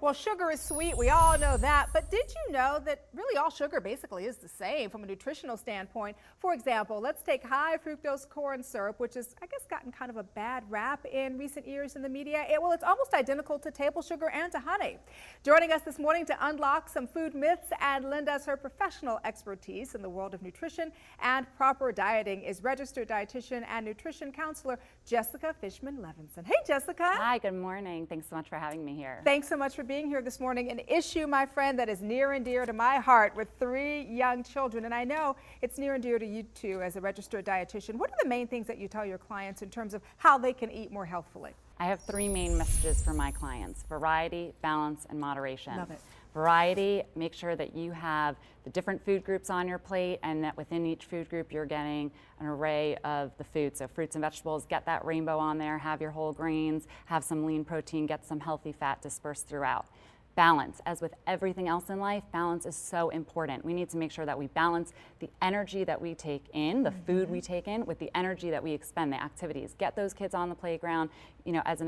Well, sugar is sweet. We all know that. But did you know that really all sugar basically is the same from a nutritional standpoint? For example, let's take high fructose corn syrup, which has, I guess, gotten kind of a bad rap in recent years in the media. Well, it's almost identical to table sugar and to honey. Joining us this morning to unlock some food myths and lend us her professional expertise in the world of nutrition and proper dieting is registered dietitian and nutrition counselor Jessica Fishman-Levinson. Hey, Jessica. Hi, good morning. Thanks so much for having me here. Thanks so much for being here this morning. An issue, my friend, that is near and dear to my heart with 3 young children. And I know it's near and dear to you too as a registered dietitian. What are the main things that you tell your clients in terms of how they can eat more healthfully? I have 3 main messages for my clients: variety, balance, and moderation. Love it. Variety, make sure that you have the different food groups on your plate and that within each food group you're getting an array of the food. So fruits and vegetables, get that rainbow on there, have your whole grains, have some lean protein, get some healthy fat dispersed throughout. Balance, as with everything else in life, balance is so important. We need to make sure that we balance the energy that we take in, the food we take in, with the energy that we expend, the activities. Get those kids on the playground, you know, as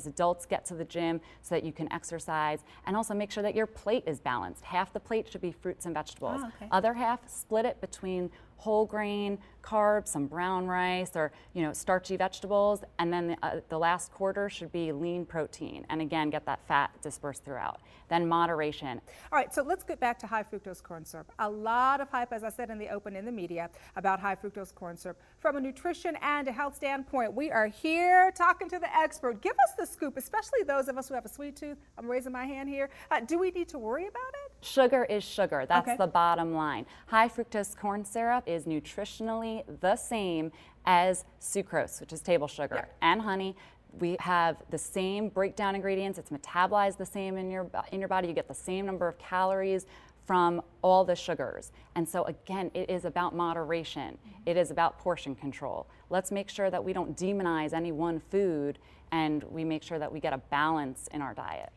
adults, get to the gym so that you can exercise, and also make sure that your plate is balanced. Half the plate should be fruits and vegetables. Oh, okay. Other half, split it between whole grain, carbs, some brown rice, or starchy vegetables, and then the last quarter should be lean protein. And again, get that fat dispersed throughout. Then moderation. All right, so let's get back to high fructose corn syrup. A lot of hype, as I said in the open in the media, about high fructose corn syrup. From a nutrition and a health standpoint, we are here talking to the expert. Give us the scoop, especially those of us who have a sweet tooth. I'm raising my hand here. Do we need to worry about it? Sugar is sugar. That's okay. The bottom line. High fructose corn syrup is nutritionally the same as sucrose, which is table sugar, and honey. We have the same breakdown ingredients. It's metabolized the same in your body. You get the same number of calories from all the sugars. And so again, it is about moderation. It is about portion control. Let's make sure that we don't demonize any one food, and we make sure that we get a balance in our diet.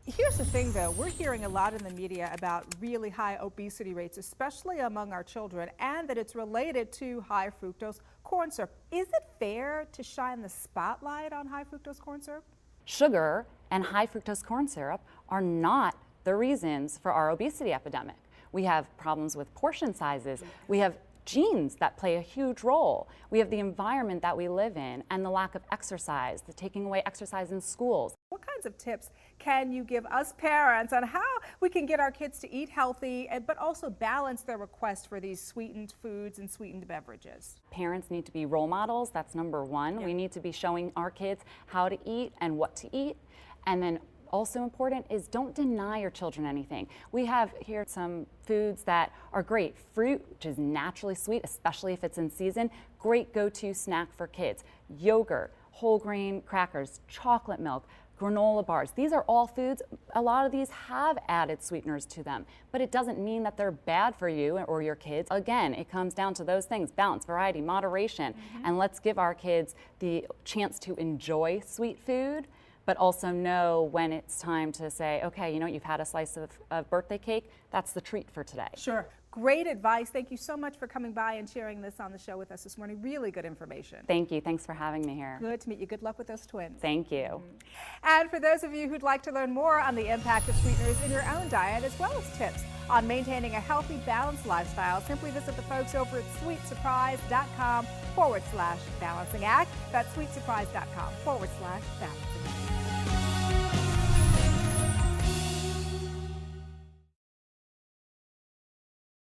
Here's the thing, though. We're hearing a lot in the media about really high obesity rates, especially among our children, and that it's related to high fructose corn syrup. Is it fair to shine the spotlight on high fructose corn syrup? Sugar and high fructose corn syrup are not the reasons for our obesity epidemic. We have problems with portion sizes. We have genes that play a huge role. We have the environment that we live in and the lack of exercise, the taking away exercise in schools. What kinds of tips can you give us parents on how we can get our kids to eat healthy but also balance their request for these sweetened foods and sweetened beverages? Parents need to be role models. That's number one. Yeah. We need to be showing our kids how to eat and what to eat. And then also important is don't deny your children anything. We have here some foods that are great. Fruit, which is naturally sweet, especially if it's in season, great go-to snack for kids. Yogurt, whole grain crackers, chocolate milk, granola bars. These are all foods. A lot of these have added sweeteners to them, but it doesn't mean that they're bad for you or your kids. Again, it comes down to those things: balance, variety, moderation, and let's give our kids the chance to enjoy sweet food, but also know when it's time to say, okay, you've had a slice of birthday cake, that's the treat for today. Sure. Great advice. Thank you so much for coming by and sharing this on the show with us this morning. Really good information. Thank you. Thanks for having me here. Good to meet you. Good luck with those twins. Thank you. And for those of you who'd like to learn more on the impact of sweeteners in your own diet, as well as tips on maintaining a healthy, balanced lifestyle, simply visit the folks over at sweetsurprise.com/balancing act. That's sweetsurprise.com/balancing.